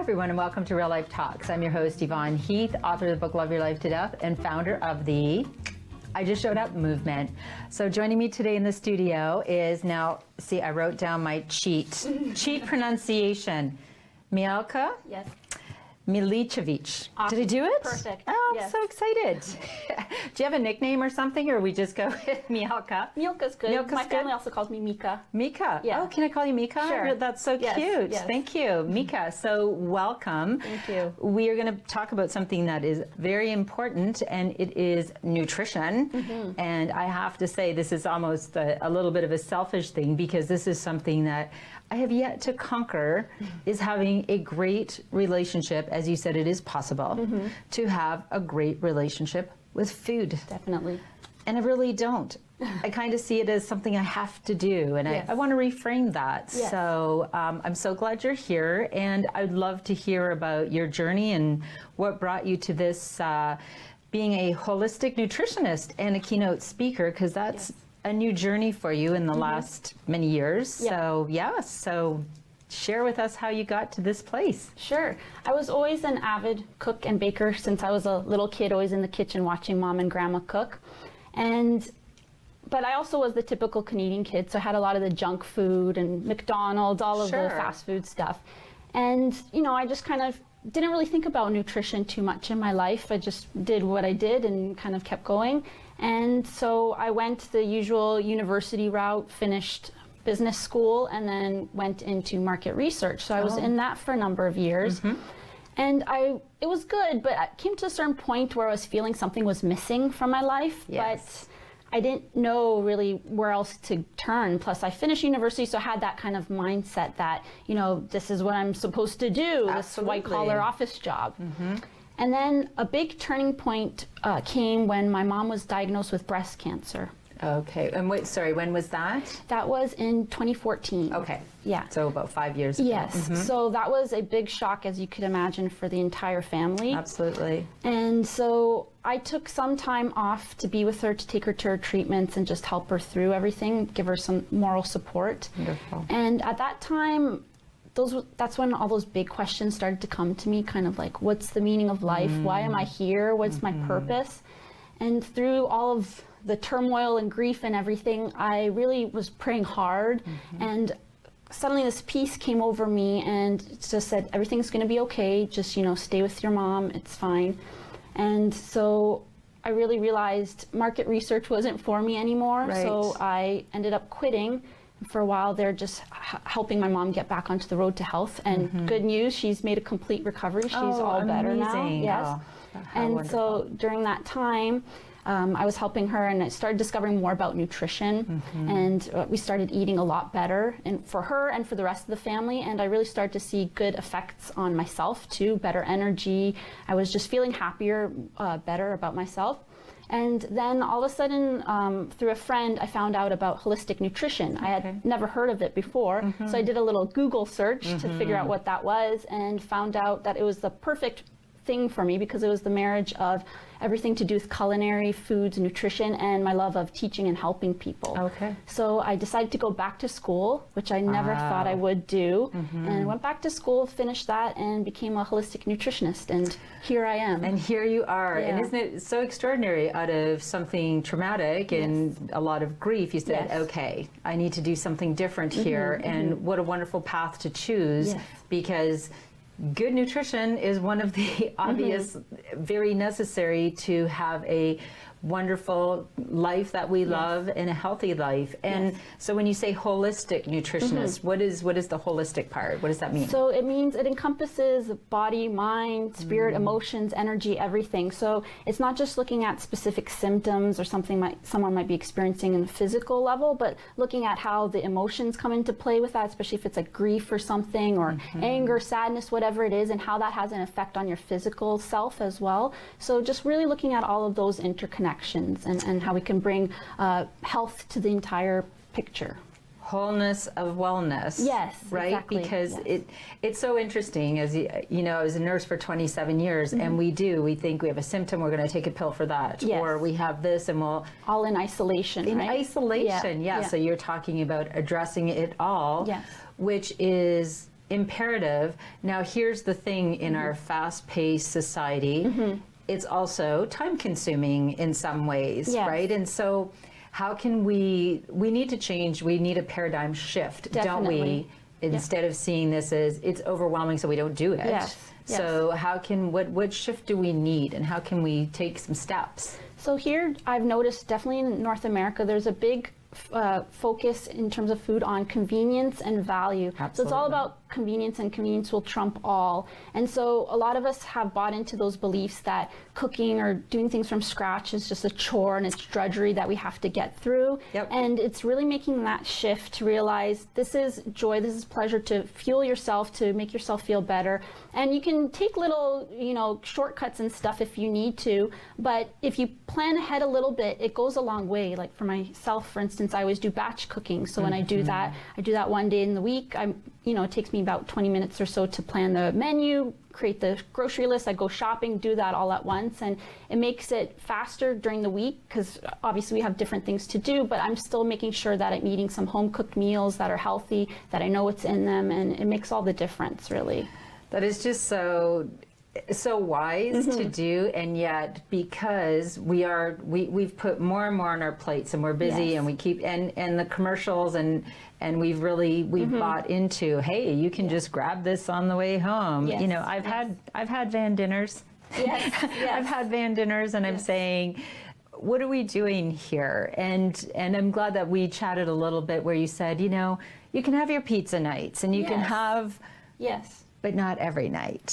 everyone, and welcome to Real Life Talks. I'm your host, Yvonne Heath, author of the book Love Your Life to Death and founder of the I Just Showed Up movement. So joining me today in the studio is now, see, I wrote down my cheat pronunciation. Milka? Yes. Milicevic. Awesome. Did I do it? Perfect. Oh, I'm yes. so excited. Do you have a nickname or something, or we just go with Milka? Milka's good. Milka's My good? family also calls me Mika. Mika. Yeah. Oh, can I call you Mika? Sure. That's so Yes, cute. yes. Thank you, Mika. So welcome. Thank you. We are going to talk about something that is very important, and it is nutrition. Mm-hmm. And I have to say, this is almost a little bit of a selfish thing, because this is something that I have yet to conquer, is having a great relationship. As you said, it is possible to have a great relationship with food. Definitely. And I really don't. I kind of see it as something I have to do, and Yes. I want to reframe that. Yes. So I'm so glad you're here, and I'd love to hear about your journey and what brought you to this being a holistic nutritionist and a keynote speaker, because that's a new journey for you in the last many years. Yeah. So so share with us how you got to this place. Sure. I was always an avid cook and baker since I was a little kid, always in the kitchen watching mom and grandma cook. But I also was the typical Canadian kid, so I had a lot of the junk food and McDonald's, all of the fast food stuff. And, you know, I just kind of didn't really think about nutrition too much in my life. I just did what I did and kind of kept going. And so I went the usual university route, finished business school, and then went into market research. So I was in that for a number of years. And it was good, but I came to a certain point where I was feeling something was missing from my life. Yes. But I didn't know really where else to turn. Plus, I finished university, so I had that kind of mindset that, you know, this is what I'm supposed to do, this white-collar office job. And then a big turning point came when my mom was diagnosed with breast cancer. Okay. And wait, sorry, when was that? That was in 2014. Okay. Yeah. So about 5 years ago. Yes. So that was a big shock, as you could imagine, for the entire family. Absolutely. And so I took some time off to be with her, to take her to her treatments and just help her through everything, give her some moral support. Wonderful. And at that time, that's when all those big questions started to come to me, kind of like, what's the meaning of life? Why am I here? What's my purpose? And through all of the turmoil and grief and everything, I really was praying hard. And suddenly this peace came over me, and it just said, everything's going to be okay. Just, you know, stay with your mom. It's fine. And so I really realized market research wasn't for me anymore. Right. So I ended up quitting. For a while, they're just helping my mom get back onto the road to health. And good news, she's made a complete recovery. She's all better now. Yes. And wonderful. so during that time, I was helping her, and I started discovering more about nutrition, and we started eating a lot better, and for her and for the rest of the family. And I really started to see good effects on myself too, better energy. I was just feeling happier, better about myself. And then all of a sudden, through a friend, I found out about holistic nutrition. I had never heard of it before. So I did a little Google search to figure out what that was, and found out that it was the perfect thing for me, because it was the marriage of everything to do with culinary, foods, nutrition, and my love of teaching and helping people. Okay. So I decided to go back to school, which I never thought I would do. And I went back to school, finished that, and became a holistic nutritionist. And here I am. And here you are. Yeah. And isn't it so extraordinary? Out of something traumatic and a lot of grief, you said, okay, I need to do something different here. And what a wonderful path to choose, because good nutrition is one of the obvious, very necessary to have a wonderful life that we love and a healthy life. And so when you say holistic nutritionist, what is the holistic part? What does that mean? So it means it encompasses body, mind, spirit, emotions, energy, everything. So it's not just looking at specific symptoms or something someone might be experiencing in the physical level, but looking at how the emotions come into play with that, especially if it's like grief or something, or anger, sadness, whatever it is, and how that has an effect on your physical self as well. So just really looking at all of those interconnections and how we can bring health to the entire picture. Wholeness of wellness. Yes, right? exactly. Because it's so interesting. As you know, I was a nurse for 27 years, and we think we have a symptom, we're going to take a pill for that, or we have this, and we'll all in isolation. In isolation, yeah. So you're talking about addressing it all, which is imperative. Now, here's the thing, in our fast-paced society, it's also time-consuming in some ways, right? And so how can we need to change, we need a paradigm shift, don't we? Instead of seeing this as it's overwhelming so we don't do it. So how can, what shift do we need, and how can we take some steps? So here I've noticed definitely in North America there's a big focus in terms of food on convenience and value. So it's all about convenience, and convenience will trump all. And so a lot of us have bought into those beliefs that cooking or doing things from scratch is just a chore and it's drudgery that we have to get through. And it's really making that shift to realize this is joy, this is pleasure, to fuel yourself, to make yourself feel better. And you can take little, shortcuts and stuff if you need to, but if you plan ahead a little bit, it goes a long way. Like for myself, for instance, I always do batch cooking. So when I do that 1 day in the week. It takes me about 20 minutes or so to plan the menu, create the grocery list. I go shopping, do that all at once, and it makes it faster during the week because obviously we have different things to do, but I'm still making sure that I'm eating some home cooked meals that are healthy, that I know what's in them, and it makes all the difference, really. That is just so wise to do, and yet because we've put more and more on our plates, and we're busy, and we keep and the commercials and we've bought into, hey, you can just grab this on the way home. I've had van dinners. I've had van dinners, and I'm saying, what are we doing here? And I'm glad that we chatted a little bit where you said, you can have your pizza nights, and you can have but not every night.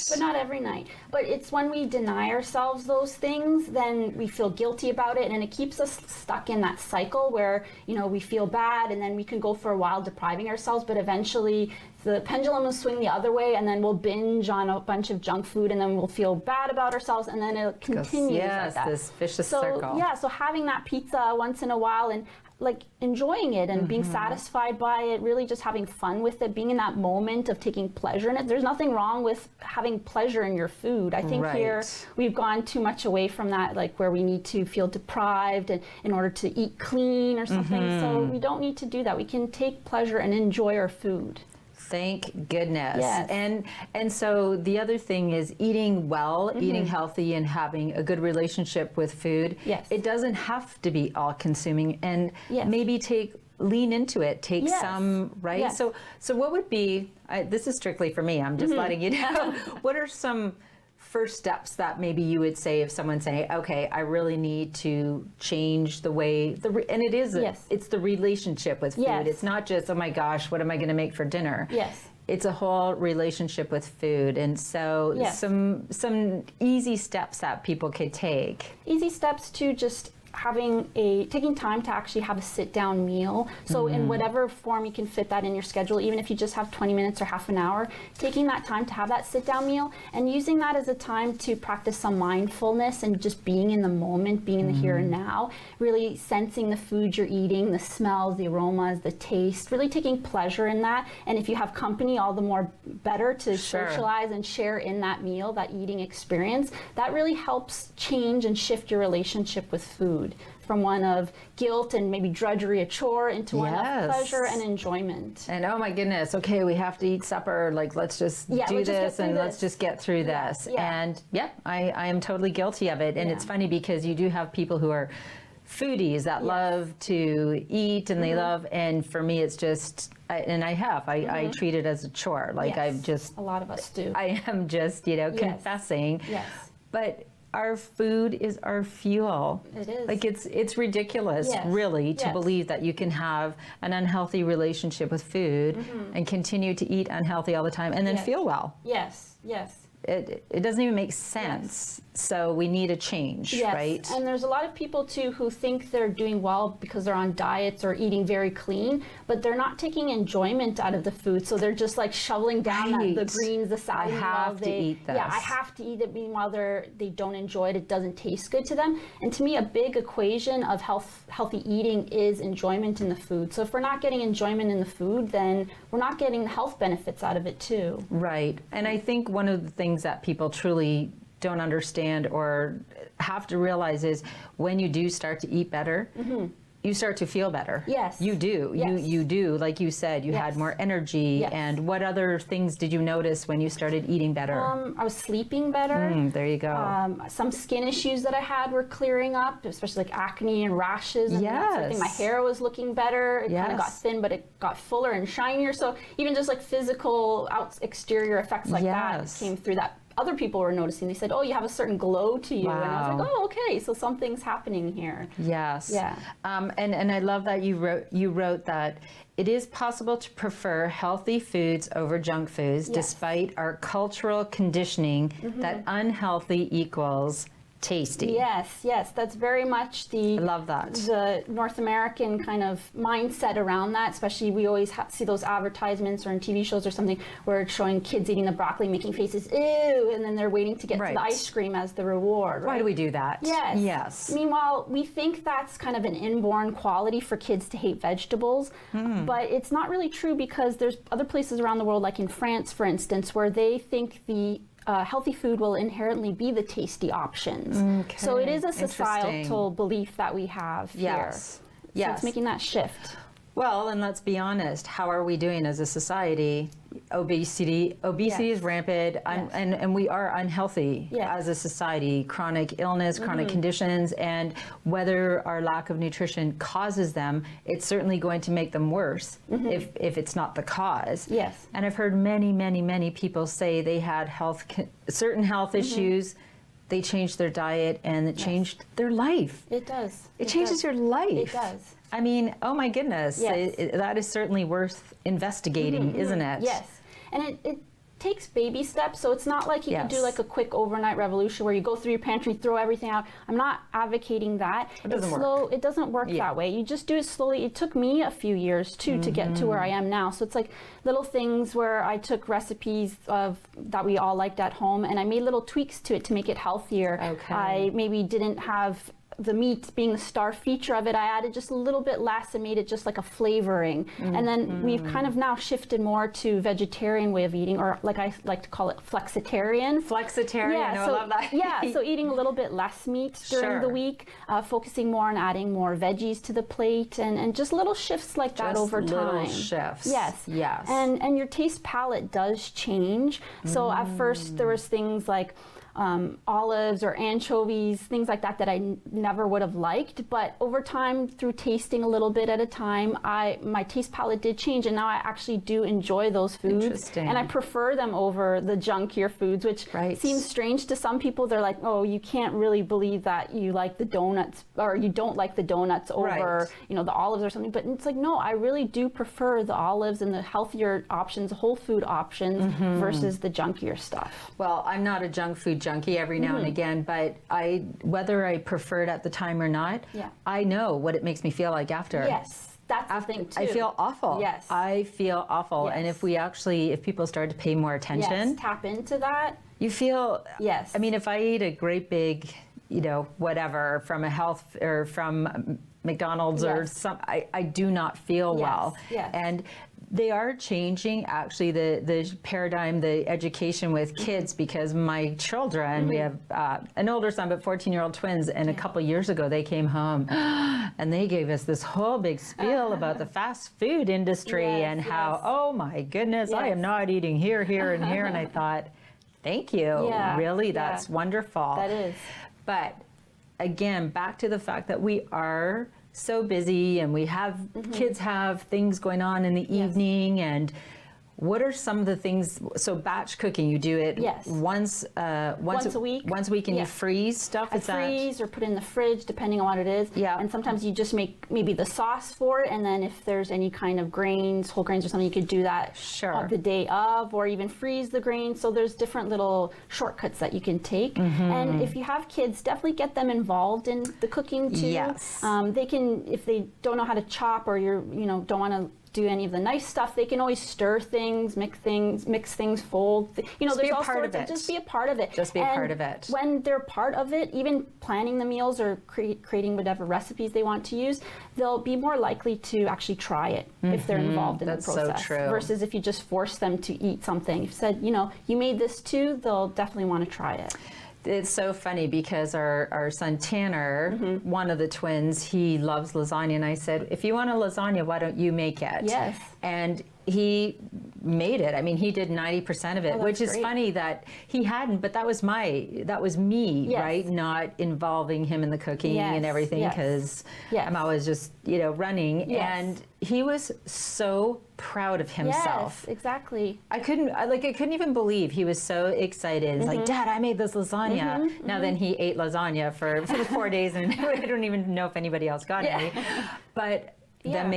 But it's when we deny ourselves those things, then we feel guilty about it, and it keeps us stuck in that cycle where, we feel bad, and then we can go for a while depriving ourselves, but eventually the pendulum will swing the other way, and then we'll binge on a bunch of junk food, and then we'll feel bad about ourselves, and then it continues like that. This vicious circle. So having that pizza once in a while, and enjoying it and being satisfied by it, really just having fun with it, being in that moment of taking pleasure in it. There's nothing wrong with having pleasure in your food. I think here we've gone too much away from that, where we need to feel deprived and in order to eat clean or something. So we don't need to do that. We can take pleasure and enjoy our food. Thank goodness. And so the other thing is eating well, eating healthy, and having a good relationship with food. It doesn't have to be all consuming, and maybe lean into it, take some, right? So what would be, this is strictly for me, I'm just letting you know, what are some first steps that maybe you would say if someone's saying, okay, I really need to change the way, and it is, it's the relationship with food. It's not just, oh my gosh, what am I going to make for dinner? It's a whole relationship with food. And so some easy steps that people could take. Easy steps to just taking time to actually have a sit-down meal. So in whatever form you can fit that in your schedule, even if you just have 20 minutes or half an hour, taking that time to have that sit-down meal and using that as a time to practice some mindfulness and just being in the moment, being in the here and now, really sensing the food you're eating, the smells, the aromas, the taste, really taking pleasure in that. And if you have company, all the more better to socialize and share in that meal, that eating experience. That really helps change and shift your relationship with food from one of guilt and maybe drudgery, a chore, into one of pleasure and enjoyment. And oh my goodness, okay, we have to eat supper, let's just do this, and let's just get through this. And I am totally guilty of it. And it's funny because you do have people who are foodies that love to eat, and they love, and for me it's just, I treat it as a chore. A lot of us do. I am just, confessing. But our food is our fuel. It is. It's ridiculous, really, to believe that you can have an unhealthy relationship with food and continue to eat unhealthy all the time and then feel well. It doesn't even make sense. So we need a change, right? And there's a lot of people too who think they're doing well because they're on diets or eating very clean, but they're not taking enjoyment out of the food. So they're just shoveling down the greens, the salad. I have to eat this. I have to eat it. Meanwhile, they don't enjoy it. It doesn't taste good to them. And to me, a big equation of healthy eating is enjoyment in the food. So if we're not getting enjoyment in the food, then we're not getting the health benefits out of it too. Right. And I think one of the things that people truly don't understand or have to realize is when you do start to eat better, you start to feel better. Yes. You do. Yes. You do. Like you said, you had more energy. Yes. And what other things did you notice when you started eating better? I was sleeping better. There you go. Some skin issues that I had were clearing up, especially like acne and rashes. And that sort of thing. My hair was looking better. It kind of got thin, but it got fuller and shinier. So even just like physical exterior effects like that came through that. Other people were noticing. They said, "Oh, you have a certain glow to you," and I was like, "Oh, okay, so something's happening here." Yes. Yeah. And I love that you wrote that it is possible to prefer healthy foods over junk foods, despite our cultural conditioning that unhealthy equals tasty. Yes, that's very much I love that. the North American kind of mindset around that. Especially, we always see those advertisements or in TV shows or something where it's showing kids eating the broccoli, making faces, ew, and then they're waiting to get to the ice cream as the reward. Right? Why do we do that? Yes. Meanwhile, we think that's kind of an inborn quality for kids to hate vegetables, but it's not really true, because there's other places around the world, like in France, for instance, where they think the healthy food will inherently be the tasty options. Okay. So it is a societal belief that we have here. So it's making that shift. Well, and let's be honest, how are we doing as a society? Obesity is rampant, and we are unhealthy as a society. Chronic illness, chronic conditions, and whether our lack of nutrition causes them, it's certainly going to make them worse if it's not the cause. Yes. And I've heard many people say they had certain health issues. They changed their diet, and it changed their life. It does. It changes your life. It does. I mean, oh my goodness, Yes. that is certainly worth investigating, isn't it? Yes, and it takes baby steps, so it's not like you can do like a quick overnight revolution where you go through your pantry, throw everything out. I'm not advocating that. It doesn't work. It doesn't work that way. You just do it slowly. It took me a few years too to get to where I am now. So it's like little things where I took recipes that we all liked at home, and I made little tweaks to it to make it healthier. Okay. I maybe didn't have the meat being the star feature of it. I added just a little bit less and made it just like a flavoring. And then we've kind of now shifted more to vegetarian way of eating, or like I like to call it flexitarian. Flexitarian, I love that. So eating a little bit less meat during the week, focusing more on adding more veggies to the plate, and just little shifts like that over time. Little shifts. Yes. And your taste palette does change. So at first there was things like olives or anchovies, things like that I never would have liked, but over time, through tasting a little bit at a time, my taste palette did change, and now I actually do enjoy those foods. Interesting. And I prefer them over the junkier foods, which seems strange to some people. They're like, oh, you can't really believe that you like the donuts, or you don't like the donuts over the olives or something. But it's like, no, I really do prefer the olives and the healthier options, whole food options, versus the junkier stuff. Well, I'm not a junk food junkie every now and again, but whether I prefer it at the time or not, I know what it makes me feel like after. Yes, that's the thing too. I feel awful. Yes. I feel awful. Yes. And if people start to pay more attention, tap into that. You feel, yes. I mean, if I eat a great big, whatever from a health or from McDonald's or some, I do not feel well. Yes. And they are changing actually the paradigm, the education with kids, because my children, we have an older son, but 14-year-old twins, and a couple years ago they came home and they gave us this whole big spiel about the fast food industry and how, oh my goodness, I am not eating here, and here. And I thought, thank you. Yeah. Really, that's wonderful. That is. But again, back to the fact that we are so busy, and we have kids have things going on in the evening, and what are some of the things? So batch cooking, you do it once a week, and you freeze stuff. I freeze or put in the fridge, depending on what it is. Yeah. And sometimes you just make maybe the sauce for it, and then if there's any kind of grains, whole grains or something, you could do that the day of, or even freeze the grains. So there's different little shortcuts that you can take. And if you have kids, definitely get them involved in the cooking too. Yes. They can, if they don't know how to chop, or don't want to do any of the nice stuff, they can always stir things, mix things, fold. There's all sorts of, just be a part of it. Just be a part of it. When they're part of it, even planning the meals or creating whatever recipes they want to use, they'll be more likely to actually try it if they're involved in the process. That's so true. Versus if you just force them to eat something. If you said, you made this too, they'll definitely want to try it. It's so funny because our son Tanner, one of the twins, he loves lasagna. And I said, if you want a lasagna, why don't you make it? Yes. And he made it. I mean, he did 90% of it, which is great. funny that he hadn't, but that was me, Yes. right? Not involving him in the cooking and everything, because I'm always just, running. Yes. And he was so proud of himself. Yes, exactly. I couldn't even believe he was so excited. He's like, Dad, I made this lasagna. Now then he ate lasagna for the 4 days, and I don't even know if anybody else got any. But then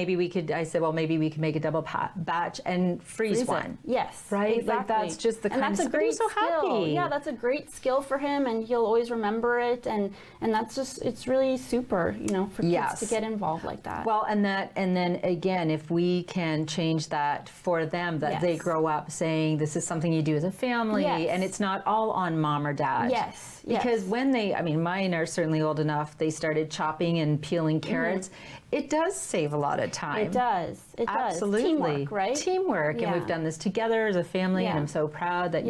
I said, well, maybe we could make a double batch and freeze one. Yes. Right? Exactly. Like that's just the that's a great so skill. happy. Yeah, that's a great skill for him, and he'll always remember it, and that's just, it's really super, for kids to get involved like that. Well, and then again, if we can change that for them, that they grow up saying this is something you do as a family, and it's not all on mom or dad. Yes. Because when mine are certainly old enough, they started chopping and peeling carrots. It does save a lot of time. It does. It does. Absolutely. Teamwork, right? Teamwork. And we've done this together as a family, and I'm so proud that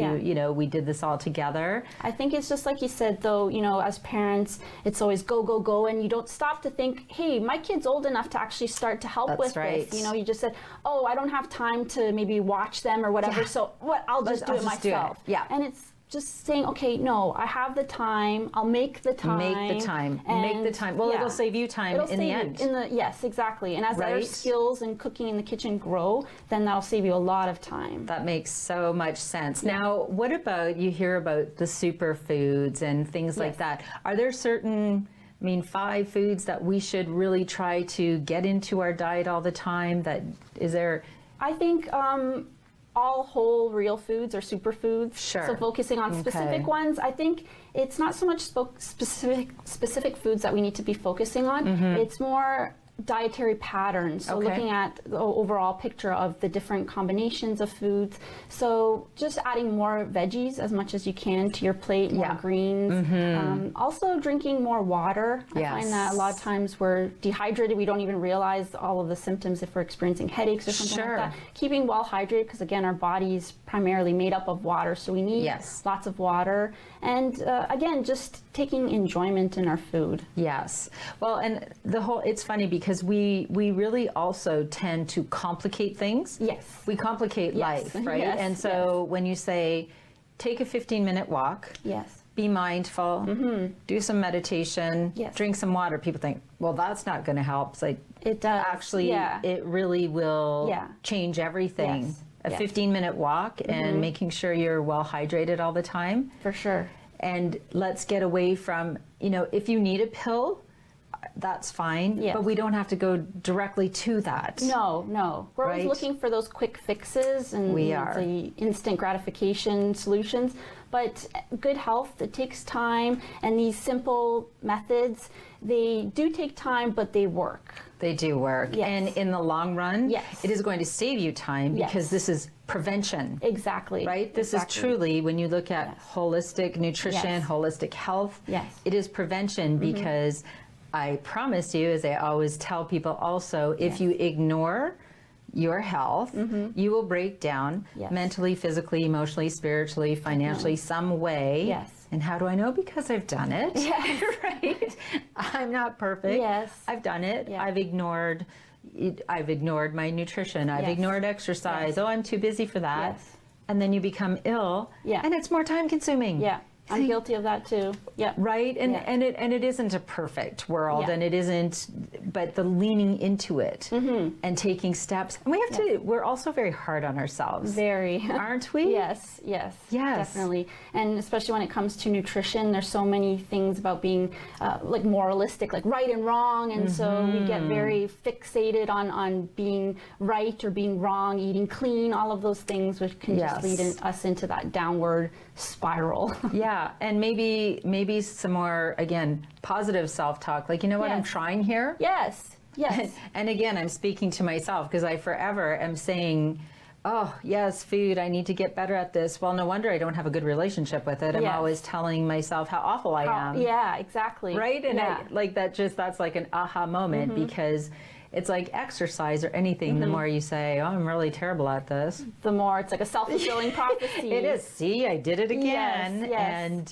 we did this all together. I think it's just like you said, though, as parents, it's always go, go, go, and you don't stop to think, hey, my kid's old enough to actually start to help with this. You just said, oh, I don't have time to maybe watch them or whatever, so I'll just do it myself. And it's just saying, okay, no, I have the time. I'll make the time. Make the time. Well, it'll save you time in the end. Yes, exactly. And as our skills in cooking in the kitchen grow, then that'll save you a lot of time. That makes so much sense. Now, what about, you hear about the superfoods and things like that. Are there certain 5 foods that we should really try to get into our diet all the time? I think all whole real foods are superfoods. Sure. So focusing on specific ones, I think it's not so much specific foods that we need to be focusing on. It's more dietary patterns. So looking at the overall picture of the different combinations of foods. So just adding more veggies as much as you can to your plate, more greens. Also drinking more water. I find that a lot of times we're dehydrated. We don't even realize all of the symptoms if we're experiencing headaches or something like that. Keeping well hydrated, because again, our body's primarily made up of water, so we need lots of water. And again, just taking enjoyment in our food. Yes. Well, and it's funny because we really also tend to complicate things. Yes. We complicate life, right? And so when you say, take a 15-minute walk. Yes. Be mindful, do some meditation, drink some water. People think, well, that's not going to help. It's like, it does. Actually, it really will change everything. Yes. A 15-minute walk and making sure you're well hydrated all the time. For sure. And let's get away from, if you need a pill, that's fine, but we don't have to go directly to that. No. We're always looking for those quick fixes and the instant gratification solutions. But good health, it takes time, and these simple methods, they do take time, but they work. They do work. Yes. And in the long run, it is going to save you time because this is prevention. Exactly. Right? This is truly, when you look at holistic nutrition, holistic health, it is prevention because I promise you, as I always tell people also, if you ignore your health, you will break down mentally, physically, emotionally, spiritually, financially, some way. Yes. And how do I know? Because I've done it. Yes. Right? I'm not perfect. Yes. I've done it. Yeah. I've ignored my nutrition. I've ignored exercise. Yes. Oh, I'm too busy for that. Yes. And then you become ill. Yeah. And it's more time consuming. Yeah. I'm guilty of that too. Yeah. Right? And it isn't a perfect world, and it isn't, but the leaning into it and taking steps. And we have to, we're also very hard on ourselves. Very. Aren't we? Yes. Definitely. And especially when it comes to nutrition, there's so many things about being like moralistic, like right and wrong. And so we get very fixated on being right or being wrong, eating clean, all of those things, which can just lead us into that downward spiral. Yeah, and maybe some more, again, positive self-talk. Like, you know what, I'm trying here. Yes. And again, I'm speaking to myself because I forever am saying, oh, yes, food, I need to get better at this. Well, no wonder I don't have a good relationship with it. I'm always telling myself how awful I am. Yeah, exactly. Right? And that's like an aha moment because it's like exercise or anything. The more you say, oh, I'm really terrible at this, the more it's like a self-fulfilling prophecy. It is. See, I did it again. Yes,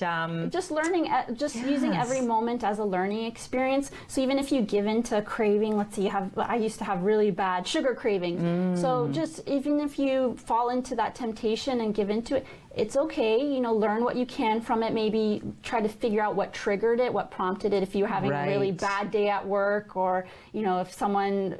yes. And just learning, just using every moment as a learning experience. So even if you give in to a craving, let's say I used to have really bad sugar cravings. So just even if you fall into that temptation and give into it, it's okay, you know, learn what you can from it. Maybe try to figure out what triggered it, what prompted it. If you're having a really bad day at work, or, you know, if someone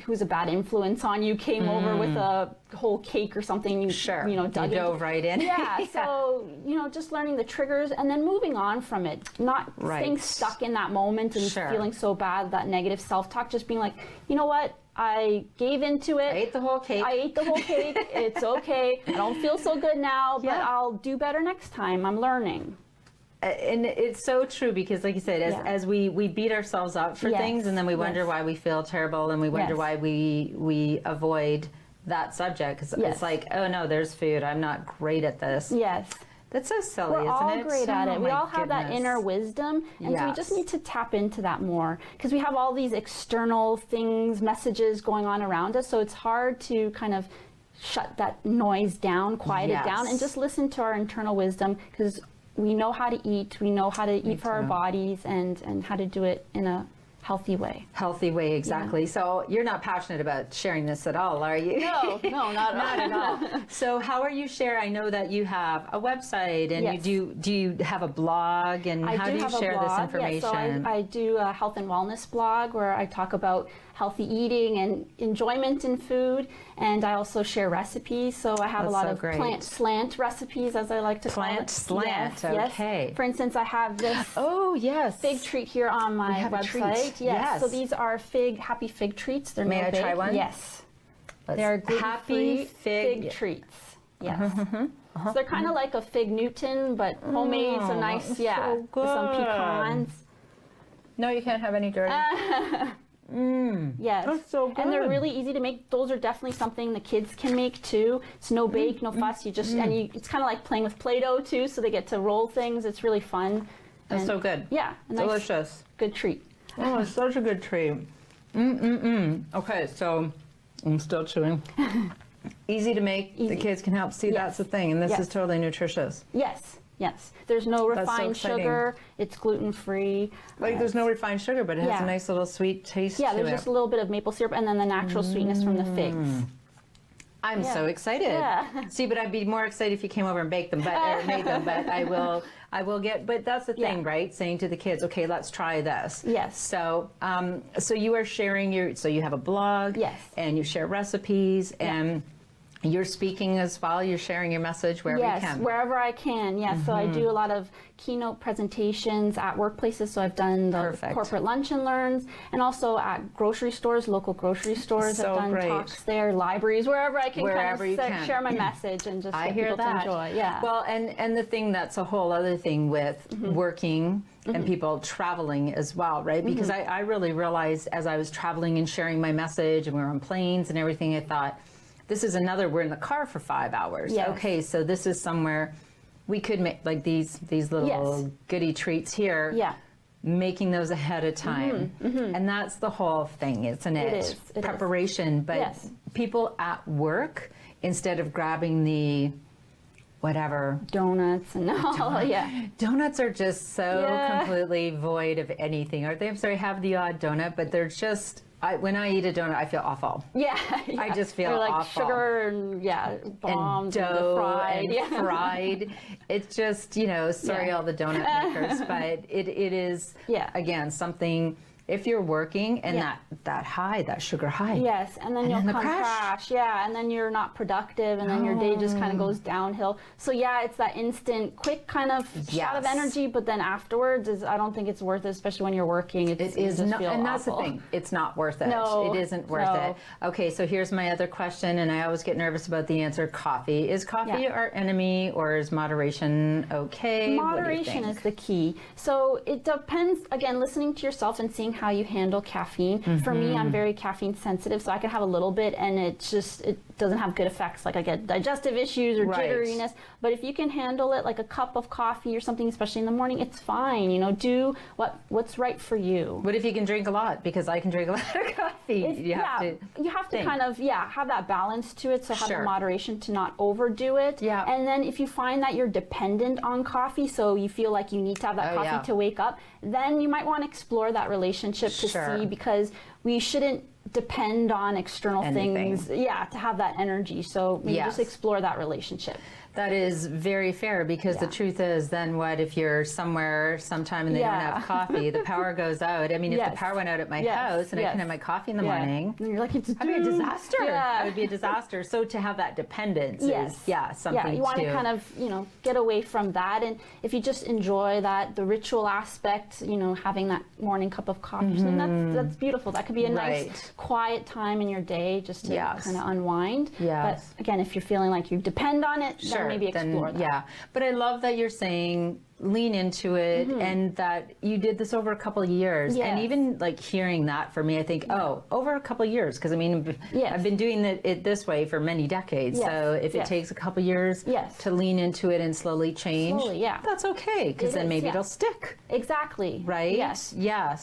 who's a bad influence on you came over with a whole cake or something, you know, dove right in. Yeah, so, you know, just learning the triggers and then moving on from it, not staying stuck in that moment and feeling so bad, that negative self-talk, just being like, you know what? I gave into it. I ate the whole cake. It's okay. I don't feel so good now, but I'll do better next time. I'm learning. And it's so true, because like you said, as we beat ourselves up for things, and then we wonder why we feel terrible, and we wonder why we avoid that subject, because it's like, oh no, there's food. I'm not great at this. Yes. That's so silly, We're isn't all it? great at it. We all have that inner wisdom, and so we just need to tap into that more, because we have all these external things, messages going on around us, so it's hard to kind of shut that noise down, quiet it down, and just listen to our internal wisdom, because we know how to eat, we know how to eat for our bodies, and how to do it in a healthy way. Healthy way, exactly. So you're not passionate about sharing this at all, are you? No, not at all. So how are you sharing? I know that you have a website, and you do you have a blog, and how do you share this information? So I do a health and wellness blog where I talk about healthy eating and enjoyment in food, and I also share recipes. So I have a lot of plant slant recipes, as I like to call it. Plant slant, okay. Yes. For instance, I have this fig treat here on my website. Yes. So these are happy fig treats. They're May I try one? Yes. They're happy fig treats. Yes. So they're kind of like a fig Newton, but homemade, so nice. So good. With some pecans. No, you can't have any dirty. Yes. That's so good. And they're really easy to make. Those are definitely something the kids can make too. It's no bake, no fuss. You just it's kind of like playing with Play-Doh too, so they get to roll things. It's really fun. That's so good. Yeah. Delicious. Nice, good treat. Oh, it's such a good treat. Okay, so I'm still chewing. Easy to make. Easy. The kids can help. See, that's the thing, and this is totally nutritious. Yes. Yes, there's no refined sugar. It's gluten-free. Like there's no refined sugar, but it has a nice little sweet taste to it. Yeah, there's just a little bit of maple syrup, and then the natural sweetness from the figs. I'm so excited. Yeah. See, but I'd be more excited if you came over and baked them, or made them. But I will get. But that's the thing, right? Saying to the kids, okay, let's try this. Yes. So, so you are sharing so you have a blog. Yes. And you share recipes and. You're speaking as well. You're sharing your message wherever you can. Yes, wherever I can. Yes, so I do a lot of keynote presentations at workplaces. So I've done the corporate lunch and learns, and also at grocery stores, local grocery stores. I've done talks there, libraries, wherever I can share my message and just get people to enjoy. Yeah. Well, and the thing that's a whole other thing with working and people traveling as well, right? Because I really realized as I was traveling and sharing my message, and we were on planes and everything, I thought, this is we're in the car for 5 hours. Yes. Okay, so this is somewhere we could make like these little goodie treats here. Yeah. Making those ahead of time. And that's the whole thing, isn't it? It is. Preparation. But people at work, instead of grabbing the whatever. Donuts and Donuts are just so completely void of anything, aren't they? I'm sorry, have the odd donut, but they're just when I eat a donut, I feel awful. Yeah. I just feel like awful. Sugar and bombs and dough fried. And fried. It's just, sorry all the donut makers, but it is, again, something, if you're working and that sugar high. Yes, and then you'll crash. Yeah, and then you're not productive, and then your day just kind of goes downhill. So it's that instant, quick kind of shot of energy, but then afterwards, I don't think it's worth it, especially when you're working. It is not, and that's the thing. It's not worth it. No, it isn't worth it. Okay, so here's my other question, and I always get nervous about the answer. Coffee. Is coffee our enemy, or is moderation okay? Moderation is the key. So it depends, again, listening to yourself and seeing how you handle caffeine. For me, I'm very caffeine sensitive, so I can have a little bit and it doesn't have good effects. Like I get digestive issues or jitteriness. But if you can handle it, like a cup of coffee or something, especially in the morning, it's fine. You know, do what's right for you. What if you can drink a lot? Because I can drink a lot of coffee. You have to kind of have that balance to it. So have the moderation to not overdo it. Yeah. And then if you find that you're dependent on coffee, so you feel like you need to have that coffee to wake up, then you might want to explore that relationship to see, because we shouldn't depend on external things to have that energy. So maybe just explore that relationship. That is very fair, because the truth is, then what if you're somewhere sometime and they don't have coffee, the power goes out. I mean, if the power went out at my house and I couldn't have my coffee in the morning, and you're like, it's that'd be a disaster. That would be a disaster. So to have that dependence is something you want to kind of, get away from that. And if you just enjoy the ritual aspect, having that morning cup of coffee, that's beautiful. That could be a nice quiet time in your day just to kind of unwind. But again, if you're feeling like you depend on it, then maybe explore that. Yeah, but I love that you're saying lean into it, and that you did this over a couple of years. And even like hearing that, for me, I think, over a couple of years, because I mean, I've been doing it this way for many decades. So if it takes a couple of years to lean into it and slowly change, that's okay, because then maybe it'll stick. Exactly. Right? Yes.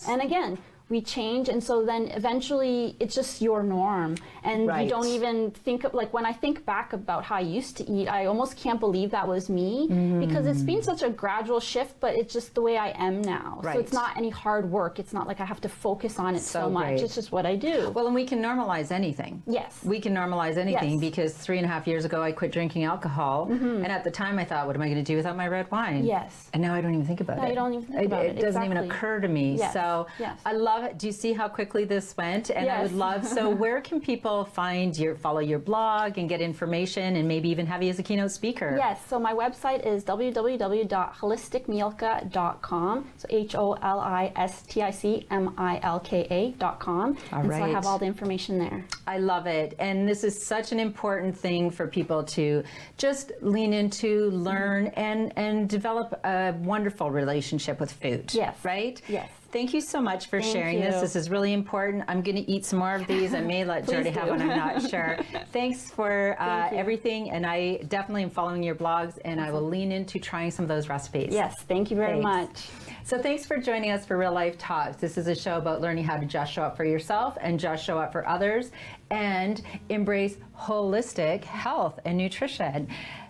And again, we change, and so then eventually it's just your norm, and you don't even think of, like, when I think back about how I used to eat, I almost can't believe that was me, because it's been such a gradual shift, but it's just the way I am now. So it's not any hard work. It's not like I have to focus on it so much. It's just what I do. Well, and we can normalize anything. Yes. We can normalize anything, because 3.5 years ago I quit drinking alcohol, and at the time I thought, what am I going to do without my red wine? Yes. And now I don't even think about it. You don't even think about it. It doesn't even occur to me. So I love it. Do you see how quickly this went? And I would love, so where can people follow your blog and get information, and maybe even have you as a keynote speaker? Yes, so my website is www.holisticmilka.com. So HOLISTICMILKA.com. And so I have all the information there. I love it. And this is such an important thing for people to just lean into, learn, and develop a wonderful relationship with food. Yes. Right? Yes. Thank you so much for sharing this. This is really important. I'm going to eat some more of these. I may let Jordy have one. I'm not sure. Thanks for everything. And I definitely am following your blogs, and I will lean into trying some of those recipes. Yes, thank you very much. So thanks for joining us for Real Life Talks. This is a show about learning how to just show up for yourself and just show up for others, and embrace holistic health and nutrition.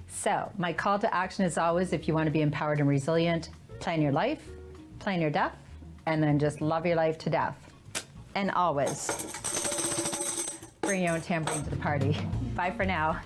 So my call to action is always, if you want to be empowered and resilient, plan your life, plan your death, and then just love your life to death. And always bring your own tambourine to the party. Bye for now.